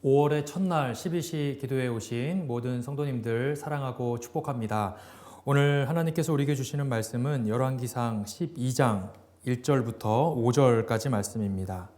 5월의 첫날 12시 기도에 오신 모든 성도님들 사랑하고 축복합니다. 오늘 하나님께서 우리에게 주시는 말씀은 열왕기상 12장 1절부터 5절까지 말씀입니다.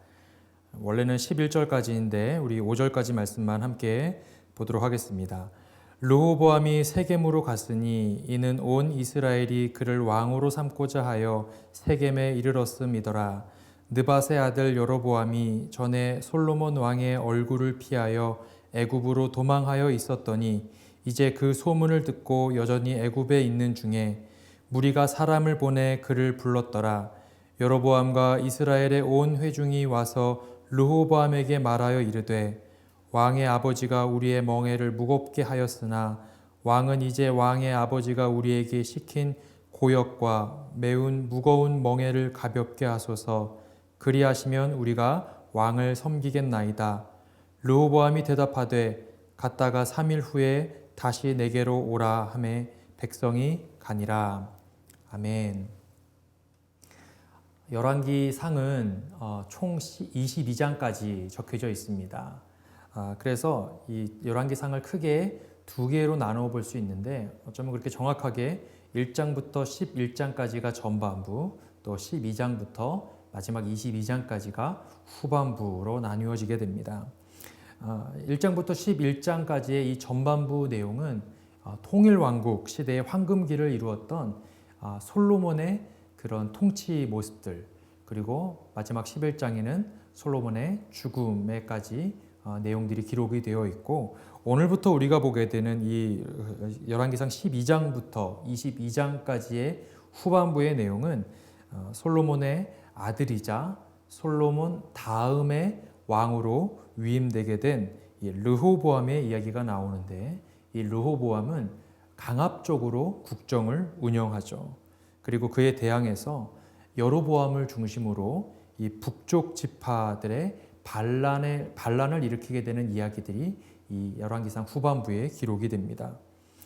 원래는 11절까지인데 우리 5절까지 말씀만 함께 보도록 하겠습니다. 르호보암이 세겜으로 갔으니 이는 온 이스라엘이 그를 왕으로 삼고자 하여 세겜에 이르렀음이더라. 느밧의 아들 여로보암이 전에 솔로몬 왕의 얼굴을 피하여 애굽으로 도망하여 있었더니 이제 그 소문을 듣고 여전히 애굽에 있는 중에 무리가 사람을 보내 그를 불렀더라. 여로보암과 이스라엘의 온 회중이 와서 르호보암에게 말하여 이르되 왕의 아버지가 우리의 멍에를 무겁게 하였으나 왕은 이제 왕의 아버지가 우리에게 시킨 고역과 매운 무거운 멍에를 가볍게 하소서. 그리하시면 우리가 왕을 섬기겠나이다. 르호보암이 대답하되 갔다가 3일 후에 다시 내게로 오라 하매 백성이 가니라. 아멘. 열왕기상은 총 22장까지 적혀져 있습니다. 그래서 이 열왕기상을 크게 두 개로 나누어 볼 수 있는데 어쩌면 그렇게 정확하게 1장부터 11장까지가 전반부, 또 12장부터 마지막 22장까지가 후반부로 나누어지게 됩니다. 1장부터 11장까지의 이 전반부 내용은 통일왕국 시대의 황금기를 이루었던 솔로몬의 그런 통치 모습들, 그리고 마지막 11장에는 솔로몬의 죽음에까지 내용들이 기록이 되어 있고, 오늘부터 우리가 보게 되는 이 열왕기상 12장부터 22장까지의 후반부의 내용은 솔로몬의 아들이자 솔로몬 다음에 왕으로 위임되게 된 르호보암의 이야기가 나오는데, 이 르호보암은 강압적으로 국정을 운영하죠. 그리고 그에 대항해서 여로보암을 중심으로 이 북쪽 지파들의 반란을 일으키게 되는 이야기들이 이 열왕기상 후반부에 기록이 됩니다.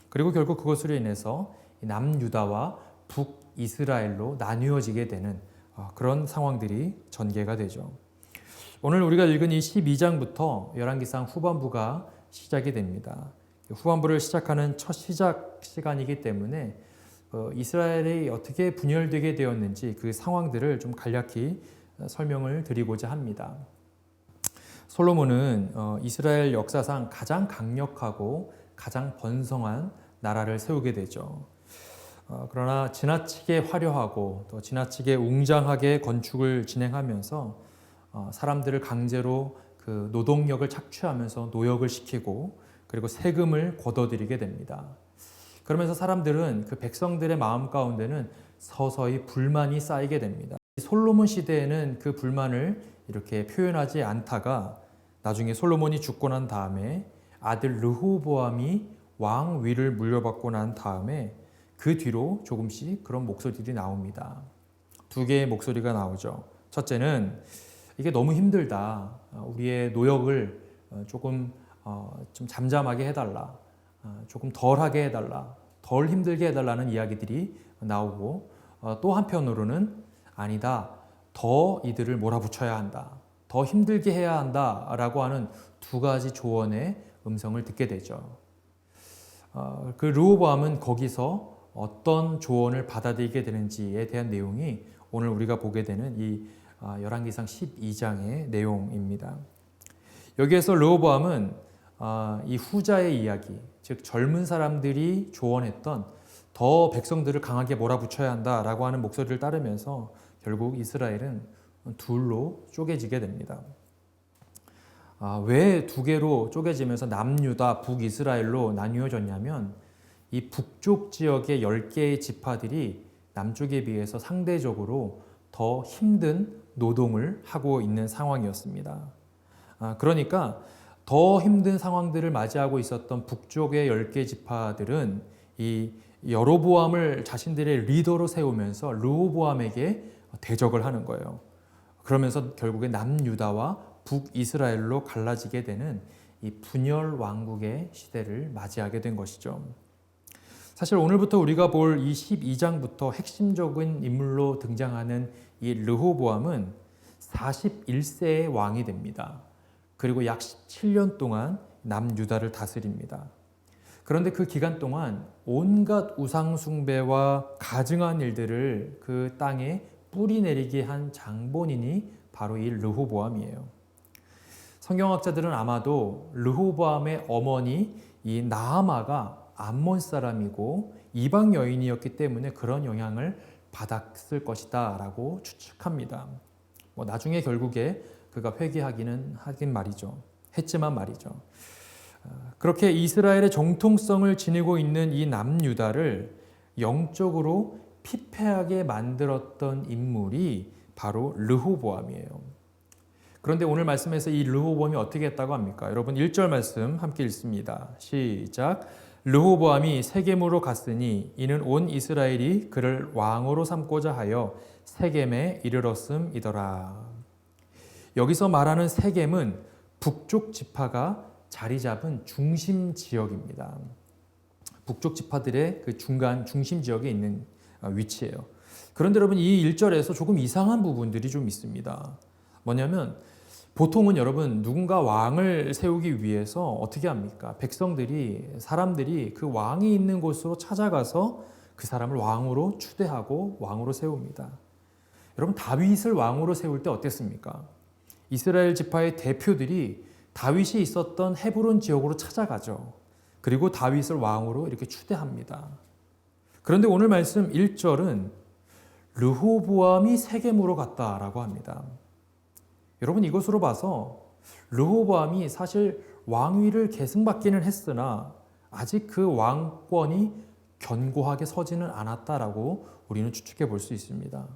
그리고 결국 그것으로 인해서 남유다와 북이스라엘로 나뉘어지게 되는 그런 상황들이 전개가 되죠. 오늘 우리가 읽은 이 12장부터 열왕기상 후반부가 시작이 됩니다. 후반부를 시작하는 첫 시작 시간이기 때문에 이스라엘이 어떻게 분열되게 되었는지 그 상황들을 좀 간략히 설명을 드리고자 합니다. 솔로몬은 이스라엘 역사상 가장 강력하고 가장 번성한 나라를 세우게 되죠. 그러나 지나치게 화려하고 또 지나치게 웅장하게 건축을 진행하면서 사람들을 강제로 그 노동력을 착취하면서 노역을 시키고, 그리고 세금을 걷어들이게 됩니다. 그러면서 사람들은 그 백성들의 마음 가운데는 서서히 불만이 쌓이게 됩니다. 솔로몬 시대에는 그 불만을 이렇게 표현하지 않다가 나중에 솔로몬이 죽고 난 다음에 아들 르호보암이 왕 위를 물려받고 난 다음에 그 뒤로 조금씩 그런 목소리들이 나옵니다. 두 개의 목소리가 나오죠. 첫째는 이게 너무 힘들다. 우리의 노역을 조금 좀 잠잠하게 해달라. 조금 덜하게 해달라. 덜 힘들게 해달라는 이야기들이 나오고, 또 한편으로는 아니다. 더 이들을 몰아붙여야 한다. 더 힘들게 해야 한다라고 하는 두 가지 조언의 음성을 듣게 되죠. 그 르호보암은 거기서 어떤 조언을 받아들이게 되는지에 대한 내용이 오늘 우리가 보게 되는 이 열왕기상 12장의 내용입니다. 여기에서 르호보암은 이 후자의 이야기, 즉 젊은 사람들이 조언했던 더 백성들을 강하게 몰아붙여야 한다라고 하는 목소리를 따르면서 결국 이스라엘은 둘로 쪼개지게 됩니다. 왜 두 개로 쪼개지면서 남유다, 북이스라엘로 나뉘어졌냐면, 이 북쪽 지역의 10개의 지파들이 남쪽에 비해서 상대적으로 더 힘든 노동을 하고 있는 상황이었습니다. 그러니까 더 힘든 상황들을 맞이하고 있었던 북쪽의 10개 지파들은 이 여로보암을 자신들의 리더로 세우면서 르호보암에게 대적을 하는 거예요. 그러면서 결국에 남유다와 북이스라엘로 갈라지게 되는 이 분열 왕국의 시대를 맞이하게 된 것이죠. 사실 오늘부터 우리가 볼 이 12장부터 핵심적인 인물로 등장하는 이 르호보암은 41세의 왕이 됩니다. 그리고 약 17년 동안 남유다를 다스립니다. 그런데 그 기간 동안 온갖 우상 숭배와 가증한 일들을 그 땅에 뿌리 내리게 한 장본인이 바로 이 르호보암이에요. 성경학자들은 아마도 르호보암의 어머니 이 나아마가 암몬 사람이고 이방 여인이었기 때문에 그런 영향을 받았을 것이다 라고 추측합니다. 나중에 결국에 그가 회개하기는 하긴 말이죠. 했지만 말이죠. 그렇게 이스라엘의 정통성을 지니고 있는 이 남유다를 영적으로 피폐하게 만들었던 인물이 바로 르호보암이에요. 그런데 오늘 말씀에서 이 르호보암이 어떻게 했다고 합니까? 여러분 1절 말씀 함께 읽습니다. 시작. 르호보암이 세겜으로 갔으니 이는 온 이스라엘이 그를 왕으로 삼고자 하여 세겜에 이르렀음이더라. 여기서 말하는 세겜은 북쪽 지파가 자리 잡은 중심 지역입니다. 북쪽 지파들의 그 중심 지역에 있는 위치예요. 그런데 여러분 이 1절에서 조금 이상한 부분들이 좀 있습니다. 뭐냐면 보통은 여러분 누군가 왕을 세우기 위해서 어떻게 합니까? 사람들이 그 왕이 있는 곳으로 찾아가서 그 사람을 왕으로 추대하고 왕으로 세웁니다. 여러분 다윗을 왕으로 세울 때 어땠습니까? 이스라엘 지파의 대표들이 다윗이 있었던 헤브론 지역으로 찾아가죠. 그리고 다윗을 왕으로 이렇게 추대합니다. 그런데 오늘 말씀 1절은 르호보암이 세겜으로 갔다라고 합니다. 여러분 이것으로 봐서 르호보암이 사실 왕위를 계승받기는 했으나 아직 그 왕권이 견고하게 서지는 않았다라고 우리는 추측해 볼 수 있습니다.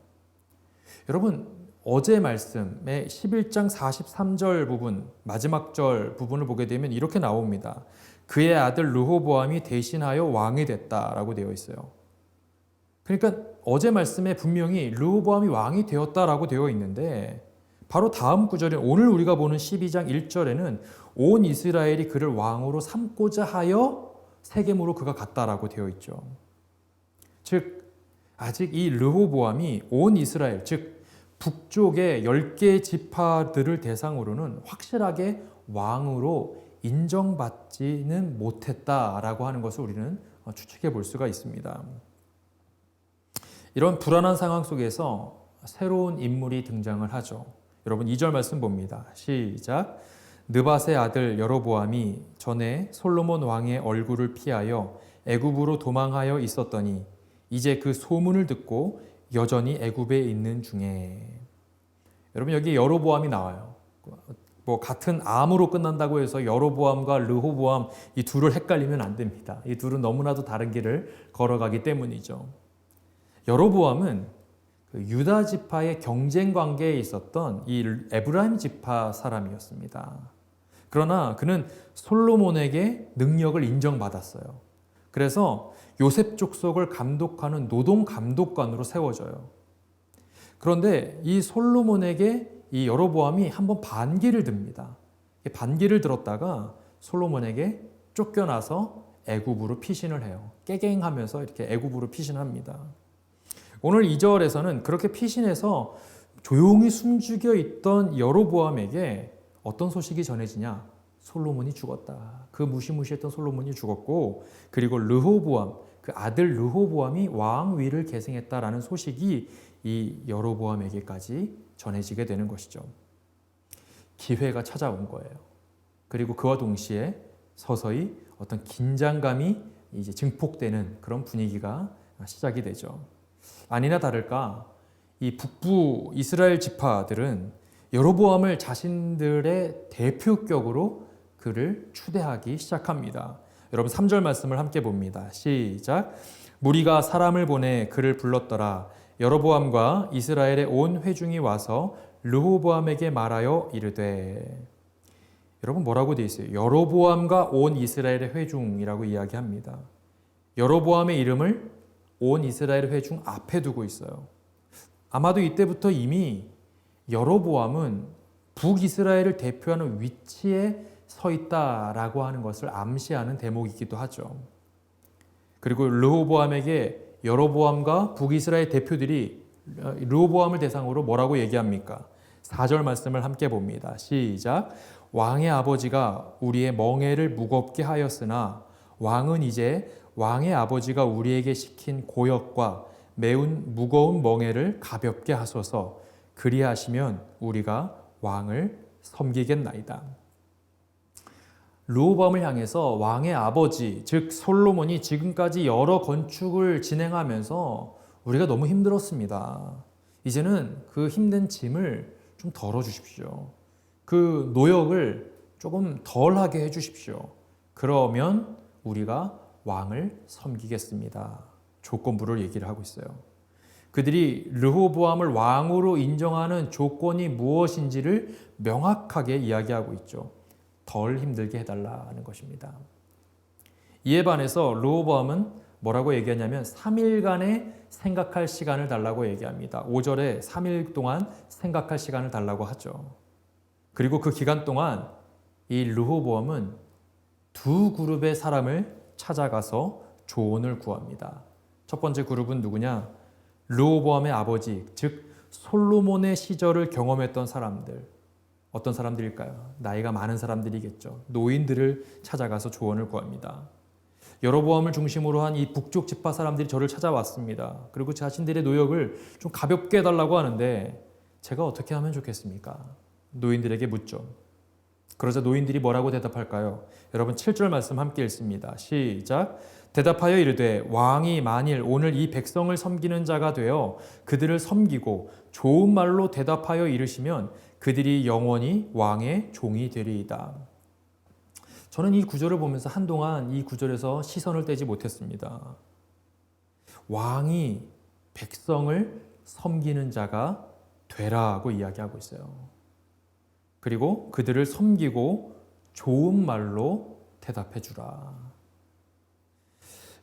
여러분 어제 말씀의 11장 43절 부분, 마지막 절 부분을 보게 되면 이렇게 나옵니다. 그의 아들 르호보암이 대신하여 왕이 됐다라고 되어 있어요. 그러니까 어제 말씀에 분명히 르호보암이 왕이 되었다라고 되어 있는데 바로 다음 구절에 오늘 우리가 보는 12장 1절에는 온 이스라엘이 그를 왕으로 삼고자 하여 세겜으로 그가 갔다라고 되어 있죠. 즉 아직 이 르호보암이 온 이스라엘, 즉 북쪽의 10개의 지파들을 대상으로는 확실하게 왕으로 인정받지는 못했다라고 하는 것을 우리는 추측해 볼 수가 있습니다. 이런 불안한 상황 속에서 새로운 인물이 등장을 하죠. 여러분 2절 말씀 봅니다. 시작. 느밧의 아들 여로보암이 전에 솔로몬 왕의 얼굴을 피하여 애굽으로 도망하여 있었더니 이제 그 소문을 듣고 여전히 애굽에 있는 중에. 여러분 여기 여로보암이 나와요. 같은 암으로 끝난다고 해서 여로보암과 르호보암 이 둘을 헷갈리면 안 됩니다. 이 둘은 너무나도 다른 길을 걸어가기 때문이죠. 여로보암은 유다 지파의 경쟁 관계에 있었던 이 에브라임 지파 사람이었습니다. 그러나 그는 솔로몬에게 능력을 인정받았어요. 그래서 요셉 족속을 감독하는 노동 감독관으로 세워져요. 그런데 이 솔로몬에게 이 여로보암이 한번 반기를 듭니다. 반기를 들었다가 솔로몬에게 쫓겨나서 애굽으로 피신을 해요. 깨갱하면서 이렇게 애굽으로 피신합니다. 오늘 2절에서는 그렇게 피신해서 조용히 숨죽여 있던 여로보암에게 어떤 소식이 전해지냐? 솔로몬이 죽었다. 그 무시무시했던 솔로몬이 죽었고, 그리고 르호보암, 그 아들 르호보암이 왕위를 계승했다라는 소식이 이 여로보암에게까지 전해지게 되는 것이죠. 기회가 찾아온 거예요. 그리고 그와 동시에 서서히 어떤 긴장감이 이제 증폭되는 그런 분위기가 시작이 되죠. 아니나 다를까 이 북부 이스라엘 지파들은 여로보암을 자신들의 대표격으로 그를 추대하기 시작합니다. 여러분 3절 말씀을 함께 봅니다. 시작. 무리가 사람을 보내 그를 불렀더라. 여로보암과 이스라엘의 온 회중이 와서 르호보암에게 말하여 이르되. 여러분 뭐라고 되어 있어요? 여로보암과 온 이스라엘의 회중이라고 이야기합니다. 여로보암의 이름을 온 이스라엘 회중 앞에 두고 있어요. 아마도 이때부터 이미 여로보암은 북이스라엘을 대표하는 위치에 서 있다라고 하는 것을 암시하는 대목이기도 하죠. 그리고 르호보암에게 여로보암과 북이스라엘 대표들이 르호보암을 대상으로 뭐라고 얘기합니까? 4절 말씀을 함께 봅니다. 시작. 왕의 아버지가 우리의 멍에를 무겁게 하였으나 왕은 이제 왕의 아버지가 우리에게 시킨 고역과 매운 무거운 멍에를 가볍게 하소서. 그리하시면 우리가 왕을 섬기겠나이다. 르호보암을 향해서 왕의 아버지, 즉 솔로몬이 지금까지 여러 건축을 진행하면서 우리가 너무 힘들었습니다. 이제는 그 힘든 짐을 좀 덜어주십시오. 그 노역을 조금 덜하게 해주십시오. 그러면 우리가 왕을 섬기겠습니다. 조건부를 얘기를 하고 있어요. 그들이 르호보암을 왕으로 인정하는 조건이 무엇인지를 명확하게 이야기하고 있죠. 덜 힘들게 해달라는 것입니다. 이에 반해서 르호보암은 뭐라고 얘기하냐면 3일간의 생각할 시간을 달라고 얘기합니다. 5절에 3일 동안 생각할 시간을 달라고 하죠. 그리고 그 기간 동안 이 르호보암은 두 그룹의 사람을 찾아가서 조언을 구합니다. 첫 번째 그룹은 누구냐? 르호보암의 아버지, 즉 솔로몬의 시절을 경험했던 사람들. 어떤 사람들일까요? 나이가 많은 사람들이겠죠. 노인들을 찾아가서 조언을 구합니다. 여로보암을 중심으로 한 이 북쪽 지파 사람들이 저를 찾아왔습니다. 그리고 자신들의 노역을 좀 가볍게 해달라고 하는데 제가 어떻게 하면 좋겠습니까? 노인들에게 묻죠. 그러자 노인들이 뭐라고 대답할까요? 여러분 7절 말씀 함께 읽습니다. 시작. 대답하여 이르되 왕이 만일 오늘 이 백성을 섬기는 자가 되어 그들을 섬기고 좋은 말로 대답하여 이르시면 그들이 영원히 왕의 종이 되리이다. 저는 이 구절을 보면서 한동안 이 구절에서 시선을 떼지 못했습니다. 왕이 백성을 섬기는 자가 되라고 이야기하고 있어요. 그리고 그들을 섬기고 좋은 말로 대답해 주라.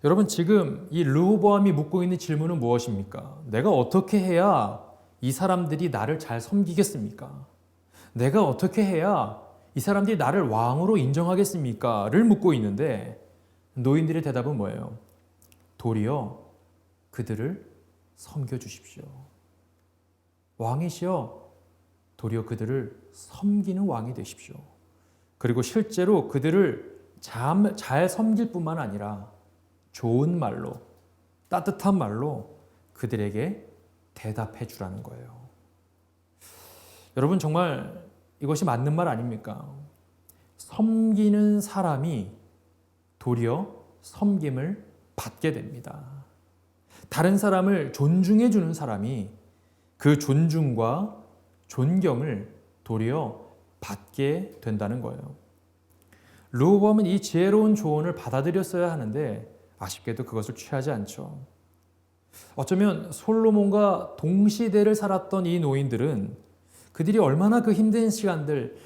여러분 지금 이 르호보암이 묻고 있는 질문은 무엇입니까? 내가 어떻게 해야 이 사람들이 나를 잘 섬기겠습니까? 내가 어떻게 해야 이 사람들이 나를 왕으로 인정하겠습니까? 를 묻고 있는데 노인들의 대답은 뭐예요? 도리어 그들을 섬겨주십시오. 왕이시여 도리어 그들을 섬기는 왕이 되십시오. 그리고 실제로 그들을 잘 섬길 뿐만 아니라 좋은 말로, 따뜻한 말로 그들에게 대답해 주라는 거예요. 여러분 정말 이것이 맞는 말 아닙니까? 섬기는 사람이 도리어 섬김을 받게 됩니다. 다른 사람을 존중해 주는 사람이 그 존중과 존경을 도리어 받게 된다는 거예요. 르호보암은 이 지혜로운 조언을 받아들였어야 하는데 아쉽게도 그것을 취하지 않죠. 어쩌면 솔로몬과 동시대를 살았던 이 노인들은 그들이 얼마나 그 힘든 시간들,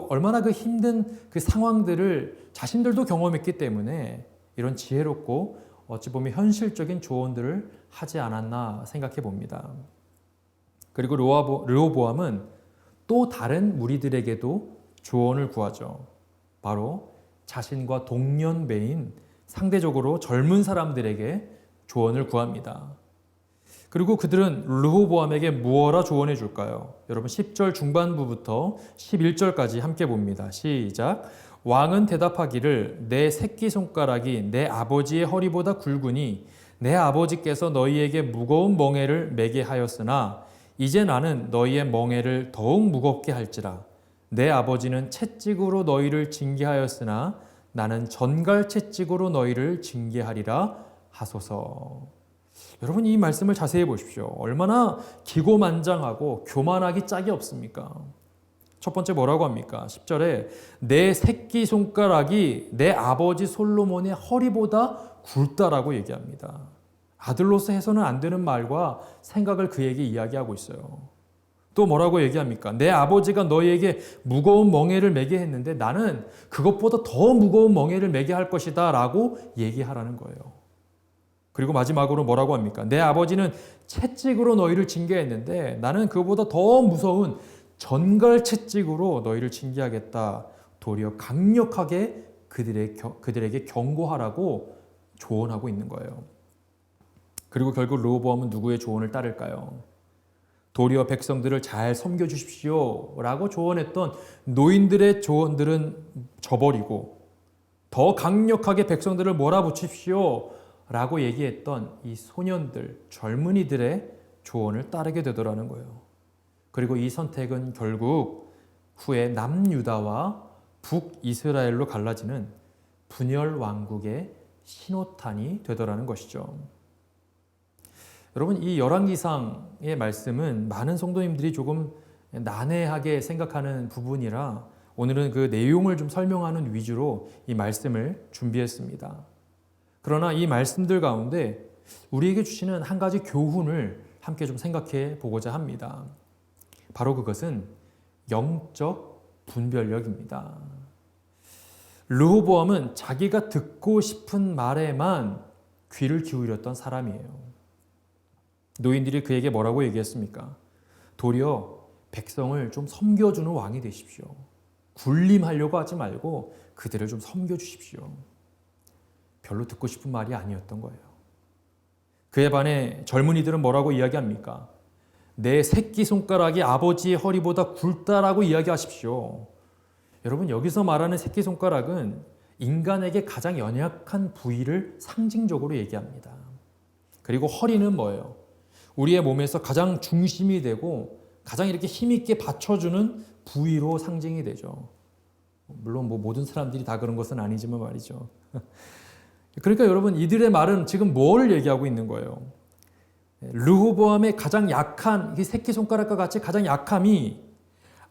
얼마나 그 힘든 그 상황들을 자신들도 경험했기 때문에 이런 지혜롭고 어찌 보면 현실적인 조언들을 하지 않았나 생각해 봅니다. 그리고 르호보암은 또 다른 무리들에게도 조언을 구하죠. 바로 자신과 동년배인 상대적으로 젊은 사람들에게 조언을 구합니다. 그리고 그들은 르호보암에게 무엇라 조언해 줄까요? 여러분 10절 중반부부터 11절까지 함께 봅니다. 시작. 왕은 대답하기를 내 새끼손가락이 내 아버지의 허리보다 굵으니 내 아버지께서 너희에게 무거운 멍에를 매게 하였으나 이제 나는 너희의 멍에를 더욱 무겁게 할지라. 내 아버지는 채찍으로 너희를 징계하였으나 나는 전갈 채찍으로 너희를 징계하리라 하소서. 여러분 이 말씀을 자세히 보십시오. 얼마나 기고만장하고 교만하기 짝이 없습니까? 첫 번째 뭐라고 합니까? 10절에 내 새끼손가락이 내 아버지 솔로몬의 허리보다 굵다라고 얘기합니다. 아들로서 해서는 안 되는 말과 생각을 그에게 이야기하고 있어요. 또 뭐라고 얘기합니까? 내 아버지가 너희에게 무거운 멍에를 매게 했는데 나는 그것보다 더 무거운 멍에를 매게 할 것이다 라고 얘기하라는 거예요. 그리고 마지막으로 뭐라고 합니까? 내 아버지는 채찍으로 너희를 징계했는데 나는 그보다 더 무서운 전갈 채찍으로 너희를 징계하겠다. 도리어 강력하게 그들에게 경고하라고 조언하고 있는 거예요. 그리고 결국 르호보암은 누구의 조언을 따를까요? 도리어 백성들을 잘 섬겨주십시오 라고 조언했던 노인들의 조언들은 저버리고 더 강력하게 백성들을 몰아붙이십시오 라고 얘기했던 이 소년들, 젊은이들의 조언을 따르게 되더라는 거예요. 그리고 이 선택은 결국 후에 남유다와 북이스라엘로 갈라지는 분열 왕국의 신호탄이 되더라는 것이죠. 여러분, 이 열왕기상의 말씀은 많은 성도님들이 조금 난해하게 생각하는 부분이라 오늘은 그 내용을 좀 설명하는 위주로 이 말씀을 준비했습니다. 그러나 이 말씀들 가운데 우리에게 주시는 한 가지 교훈을 함께 좀 생각해 보고자 합니다. 바로 그것은 영적 분별력입니다. 르호보암은 자기가 듣고 싶은 말에만 귀를 기울였던 사람이에요. 노인들이 그에게 뭐라고 얘기했습니까? 도리어 백성을 좀 섬겨주는 왕이 되십시오. 군림하려고 하지 말고 그들을 좀 섬겨주십시오. 별로 듣고 싶은 말이 아니었던 거예요. 그에 반해 젊은이들은 뭐라고 이야기합니까? 내 새끼손가락이 아버지의 허리보다 굵다라고 이야기하십시오. 여러분, 여기서 말하는 새끼손가락은 인간에게 가장 연약한 부위를 상징적으로 얘기합니다. 그리고 허리는 뭐예요? 우리의 몸에서 가장 중심이 되고 가장 이렇게 힘있게 받쳐주는 부위로 상징이 되죠. 물론 모든 사람들이 다 그런 것은 아니지만 말이죠. 그러니까 여러분, 이들의 말은 지금 뭘 얘기하고 있는 거예요? 르호보암의 가장 약한, 이 새끼손가락과 같이 가장 약함이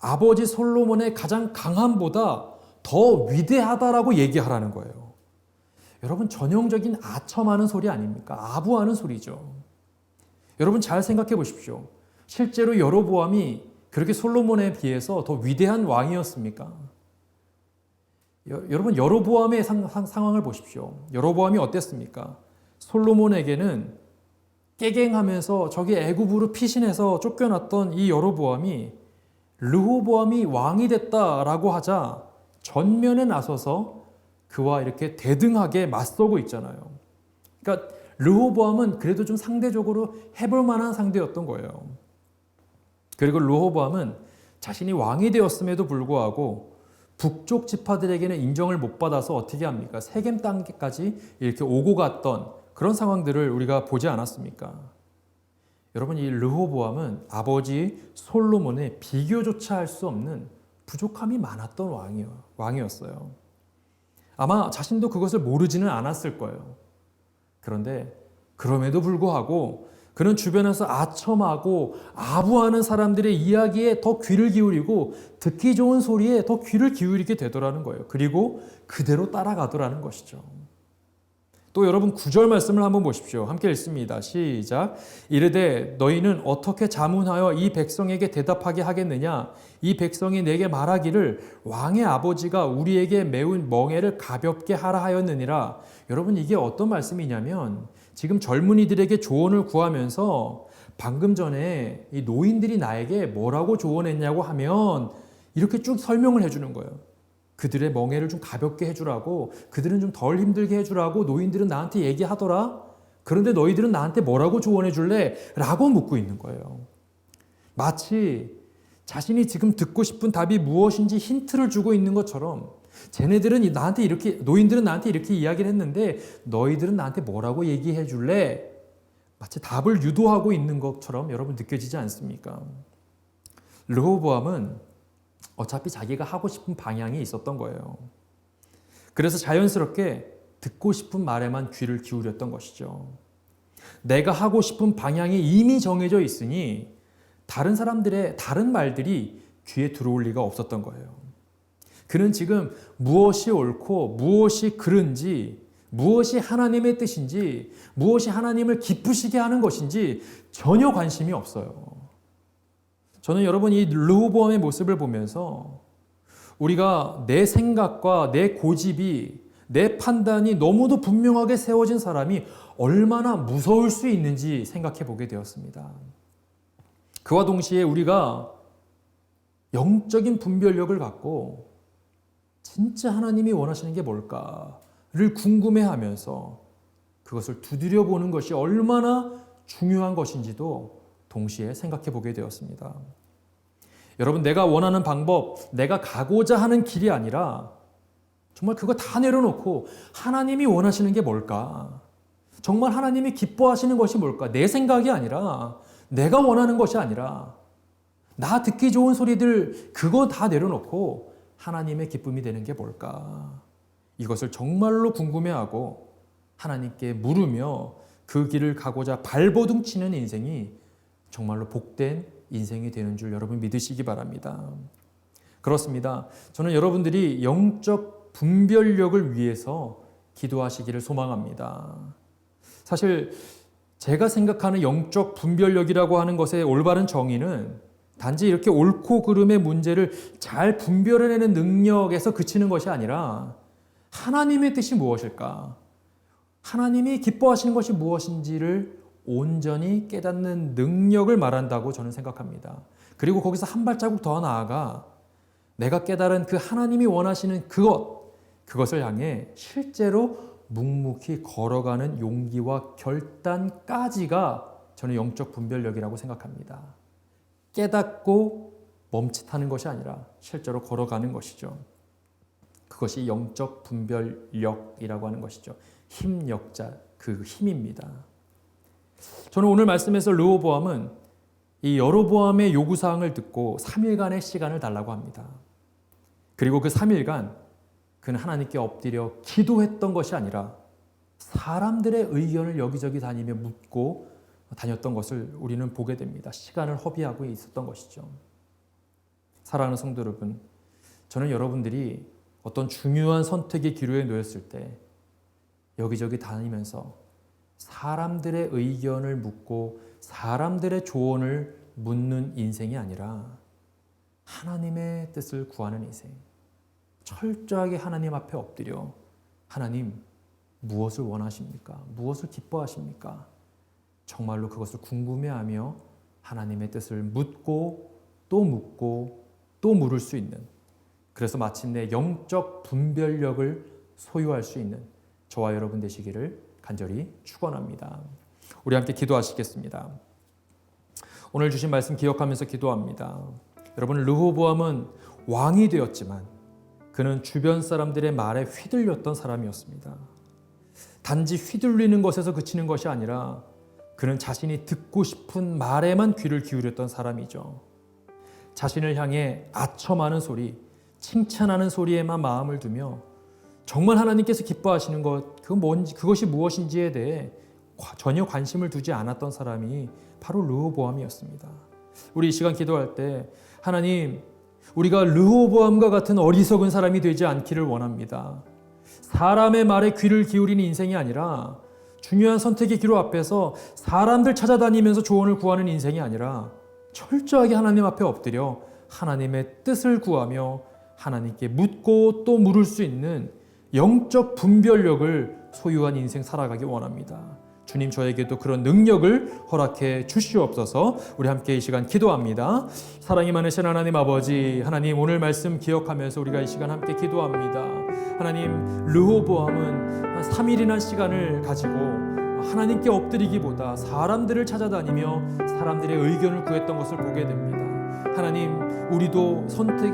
아버지 솔로몬의 가장 강함보다 더 위대하다라고 얘기하라는 거예요. 여러분, 전형적인 아첨하는 소리 아닙니까? 아부하는 소리죠. 여러분, 잘 생각해 보십시오. 실제로 여로보암이 그렇게 솔로몬에 비해서 더 위대한 왕이었습니까? 여러분, 여로보암의 상황을 보십시오. 여로보암이 어땠습니까? 솔로몬에게는 깨갱하면서 저기 애굽으로 피신해서 쫓겨났던 이 여로보암이 르호보암이 왕이 됐다라고 하자 전면에 나서서 그와 이렇게 대등하게 맞서고 있잖아요. 그러니까 르호보암은 그래도 좀 상대적으로 해볼 만한 상대였던 거예요. 그리고 르호보암은 자신이 왕이 되었음에도 불구하고 북쪽 지파들에게는 인정을 못 받아서 어떻게 합니까? 세겜 땅까지 이렇게 오고 갔던 그런 상황들을 우리가 보지 않았습니까? 여러분, 이 르호보암은 아버지 솔로몬의 비교조차 할 수 없는 부족함이 많았던 왕이었어요. 아마 자신도 그것을 모르지는 않았을 거예요. 그런데 그럼에도 불구하고 그는 주변에서 아첨하고 아부하는 사람들의 이야기에 더 귀를 기울이고 듣기 좋은 소리에 더 귀를 기울이게 되더라는 거예요. 그리고 그대로 따라가더라는 것이죠. 또 여러분 9절 말씀을 한번 보십시오. 함께 읽습니다. 시작. 이르되 너희는 어떻게 자문하여 이 백성에게 대답하게 하겠느냐? 이 백성이 내게 말하기를 왕의 아버지가 우리에게 매운 멍에를 가볍게 하라 하였느니라. 여러분, 이게 어떤 말씀이냐면 지금 젊은이들에게 조언을 구하면서 방금 전에 이 노인들이 나에게 뭐라고 조언했냐고 하면 이렇게 쭉 설명을 해주는 거예요. 그들의 멍에를 좀 가볍게 해주라고, 그들은 좀 덜 힘들게 해주라고 노인들은 나한테 얘기하더라. 그런데 너희들은 나한테 뭐라고 조언해 줄래? 라고 묻고 있는 거예요. 마치 자신이 지금 듣고 싶은 답이 무엇인지 힌트를 주고 있는 것처럼 쟤네들은 나한테 이렇게, 노인들은 나한테 이렇게 이야기를 했는데 너희들은 나한테 뭐라고 얘기해 줄래? 마치 답을 유도하고 있는 것처럼 여러분 느껴지지 않습니까? 르호보암은 어차피 자기가 하고 싶은 방향이 있었던 거예요. 그래서 자연스럽게 듣고 싶은 말에만 귀를 기울였던 것이죠. 내가 하고 싶은 방향이 이미 정해져 있으니 다른 사람들의 다른 말들이 귀에 들어올 리가 없었던 거예요. 그는 지금 무엇이 옳고 무엇이 그른지, 무엇이 하나님의 뜻인지, 무엇이 하나님을 기쁘시게 하는 것인지 전혀 관심이 없어요. 저는 여러분 이 르호보암의 모습을 보면서 우리가 내 생각과 내 고집이, 내 판단이 너무도 분명하게 세워진 사람이 얼마나 무서울 수 있는지 생각해 보게 되었습니다. 그와 동시에 우리가 영적인 분별력을 갖고 진짜 하나님이 원하시는 게 뭘까를 궁금해하면서 그것을 두드려 보는 것이 얼마나 중요한 것인지도 동시에 생각해 보게 되었습니다. 여러분, 내가 원하는 방법, 내가 가고자 하는 길이 아니라 정말 그거 다 내려놓고 하나님이 원하시는 게 뭘까? 정말 하나님이 기뻐하시는 것이 뭘까? 내 생각이 아니라, 내가 원하는 것이 아니라, 나 듣기 좋은 소리들 그거 다 내려놓고 하나님의 기쁨이 되는 게 뭘까? 이것을 정말로 궁금해하고 하나님께 물으며 그 길을 가고자 발버둥 치는 인생이 정말로 복된 인생이 되는 줄 여러분 믿으시기 바랍니다. 그렇습니다. 저는 여러분들이 영적 분별력을 위해서 기도하시기를 소망합니다. 사실 제가 생각하는 영적 분별력이라고 하는 것의 올바른 정의는 단지 이렇게 옳고 그름의 문제를 잘 분별해내는 능력에서 그치는 것이 아니라 하나님의 뜻이 무엇일까? 하나님이 기뻐하시는 것이 무엇인지를 온전히 깨닫는 능력을 말한다고 저는 생각합니다. 그리고 거기서 한 발자국 더 나아가 내가 깨달은 그 하나님이 원하시는 그것을 향해 실제로 묵묵히 걸어가는 용기와 결단까지가 저는 영적 분별력이라고 생각합니다. 깨닫고 멈칫하는 것이 아니라 실제로 걸어가는 것이죠. 그것이 영적 분별력이라고 하는 것이죠. 힘력자, 그 힘입니다. 저는 오늘 말씀에서 르호보암은 이 여로보암의 요구사항을 듣고 3일간의 시간을 달라고 합니다. 그리고 그 3일간 그는 하나님께 엎드려 기도했던 것이 아니라 사람들의 의견을 여기저기 다니며 묻고 다녔던 것을 우리는 보게 됩니다. 시간을 허비하고 있었던 것이죠. 사랑하는 성도 여러분, 저는 여러분들이 어떤 중요한 선택의 기로에 놓였을 때 여기저기 다니면서 사람들의 의견을 묻고 사람들의 조언을 묻는 인생이 아니라 하나님의 뜻을 구하는 인생, 철저하게 하나님 앞에 엎드려 하나님 무엇을 원하십니까? 무엇을 기뻐하십니까? 정말로 그것을 궁금해하며 하나님의 뜻을 묻고 또 물을 수 있는, 그래서 마침내 영적 분별력을 소유할 수 있는 저와 여러분 되시기를 간절히 축원합니다. 우리 함께 기도하시겠습니다. 오늘 주신 말씀 기억하면서 기도합니다. 여러분, 르호보암은 왕이 되었지만 그는 주변 사람들의 말에 휘둘렸던 사람이었습니다. 단지 휘둘리는 것에서 그치는 것이 아니라 그는 자신이 듣고 싶은 말에만 귀를 기울였던 사람이죠. 자신을 향해 아첨하는 소리, 칭찬하는 소리에만 마음을 두며 정말 하나님께서 기뻐하시는 것, 그것이 무엇인지에 대해 전혀 관심을 두지 않았던 사람이 바로 르호보암이었습니다. 우리 이 시간 기도할 때 하나님, 우리가 르호보암과 같은 어리석은 사람이 되지 않기를 원합니다. 사람의 말에 귀를 기울이는 인생이 아니라 중요한 선택의 기로 앞에서 사람들 찾아다니면서 조언을 구하는 인생이 아니라 철저하게 하나님 앞에 엎드려 하나님의 뜻을 구하며 하나님께 묻고 또 물을 수 있는 영적 분별력을 소유한 인생 살아가기 원합니다. 주님, 저에게도 그런 능력을 허락해 주시옵소서. 우리 함께 이 시간 기도합니다. 사랑이 많으신 하나님 아버지, 하나님 오늘 말씀 기억하면서 우리가 이 시간 함께 기도합니다. 하나님, 르호보암은 3일이나 시간을 가지고 하나님께 엎드리기보다 사람들을 찾아다니며 사람들의 의견을 구했던 것을 보게 됩니다. 하나님, 우리도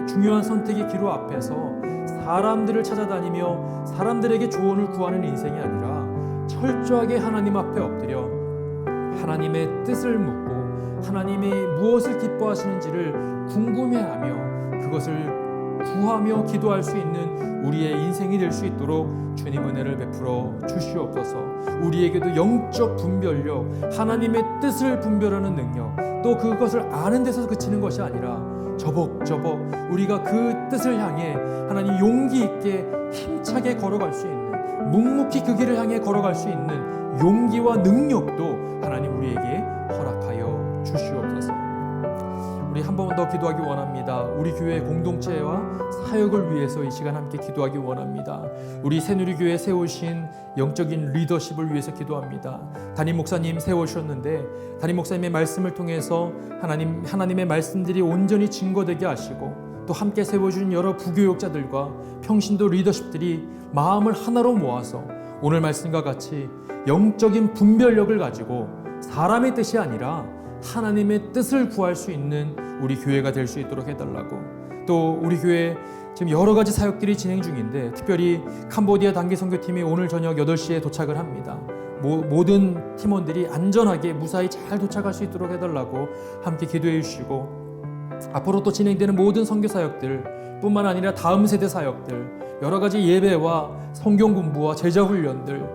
중요한 선택의 기로 앞에서 사람들을 찾아다니며 사람들에게 조언을 구하는 인생이 아니라 철저하게 하나님 앞에 엎드려 하나님의 뜻을 묻고 하나님이 무엇을 기뻐하시는지를 궁금해하며 그것을 구하며 기도할 수 있는 우리의 인생이 될 수 있도록 주님 은혜를 베풀어 주시옵소서. 우리에게도 영적 분별력, 하나님의 뜻을 분별하는 능력, 또 그것을 아는 데서 그치는 것이 아니라 저벅저벅 우리가 그 뜻을 향해 하나님 용기 있게 힘차게 걸어갈 수 있는, 묵묵히 그 길을 향해 걸어갈 수 있는 용기와 능력도 하나님 우리에게 허락하여 주시옵소서. 우리 한 번 더 기도하기 원합니다. 우리 교회 공동체와 사역을 위해서 이 시간 함께 기도하기 원합니다. 우리 새누리교회 세우신 영적인 리더십을 위해서 기도합니다. 담임 목사님 세우셨는데 담임 목사님의 말씀을 통해서 하나님의 말씀들이 온전히 증거되게 하시고 또 함께 세워준 여러 부교육자들과 평신도 리더십들이 마음을 하나로 모아서 오늘 말씀과 같이 영적인 분별력을 가지고 사람의 뜻이 아니라 하나님의 뜻을 구할 수 있는 우리 교회가 될 수 있도록 해달라고, 또 우리 교회 지금 여러 가지 사역들이 진행 중인데 특별히 캄보디아 단기 선교팀이 오늘 저녁 8시에 도착을 합니다. 모든 팀원들이 안전하게 무사히 잘 도착할 수 있도록 해달라고 함께 기도해 주시고, 앞으로 또 진행되는 모든 선교 사역들 뿐만 아니라 다음 세대 사역들, 여러 가지 예배와 성경 공부와 제자 훈련들,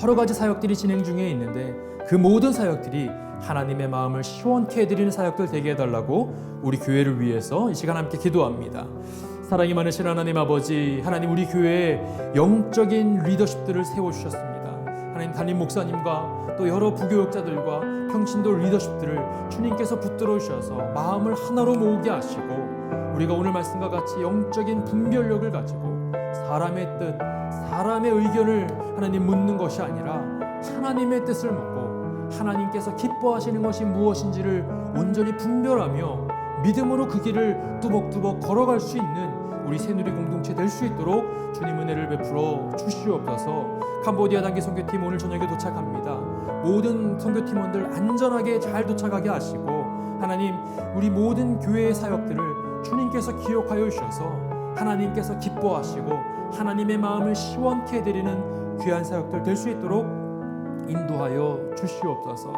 여러 가지 사역들이 진행 중에 있는데 그 모든 사역들이 하나님의 마음을 시원케 해드리는 사역들 되게 해달라고 우리 교회를 위해서 이 시간 함께 기도합니다. 사랑이 많으신 하나님 아버지, 하나님 우리 교회에 영적인 리더십들을 세워주셨습니다. 하나님 담임 목사님과 또 여러 부교육자들과 평신도 리더십들을 주님께서 붙들어 주셔서 마음을 하나로 모으게 하시고, 우리가 오늘 말씀과 같이 영적인 분별력을 가지고 사람의 뜻, 사람의 의견을 하나님 묻는 것이 아니라 하나님의 뜻을 묻고 하나님께서 기뻐하시는 것이 무엇인지를 온전히 분별하며 믿음으로 그 길을 뚜벅뚜벅 걸어갈 수 있는 우리 새누리 공동체 될 수 있도록 주님 은혜를 베풀어 주시옵소서. 캄보디아 단기 선교팀 오늘 저녁에 도착합니다. 모든 선교팀원들 안전하게 잘 도착하게 하시고, 하나님 우리 모든 교회의 사역들을 주님께서 기억하여 주셔서 하나님께서 기뻐하시고 하나님의 마음을 시원케 해드리는 귀한 사역들 될 수 있도록 인도하여 주시옵소서.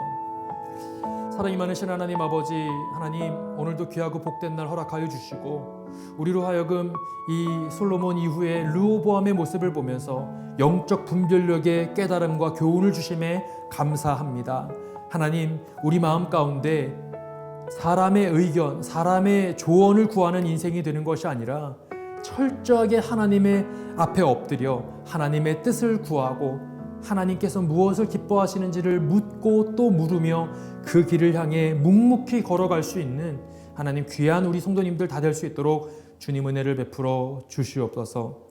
사랑이 많으신 하나님 아버지, 하나님 오늘도 귀하고 복된 날 허락하여 주시고, 우리로 하여금 이 솔로몬 이후에 르호보암의 모습을 보면서 영적 분별력의 깨달음과 교훈을 주심에 감사합니다. 하나님 우리 마음 가운데 사람의 의견, 사람의 조언을 구하는 인생이 되는 것이 아니라 철저하게 하나님의 앞에 엎드려 하나님의 뜻을 구하고 하나님께서 무엇을 기뻐하시는지를 묻고 또 물으며 그 길을 향해 묵묵히 걸어갈 수 있는 하나님 귀한 우리 성도님들 다 될 수 있도록 주님 은혜를 베풀어 주시옵소서.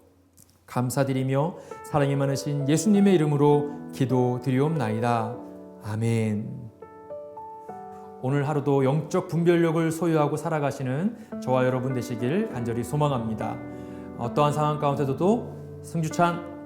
감사드리며 사랑이 많으신 예수님의 이름으로 기도드리옵나이다. 아멘. 오늘 하루도 영적 분별력을 소유하고 살아가시는 저와 여러분 되시길 간절히 소망합니다. 어떠한 상황 가운데서도 승주찬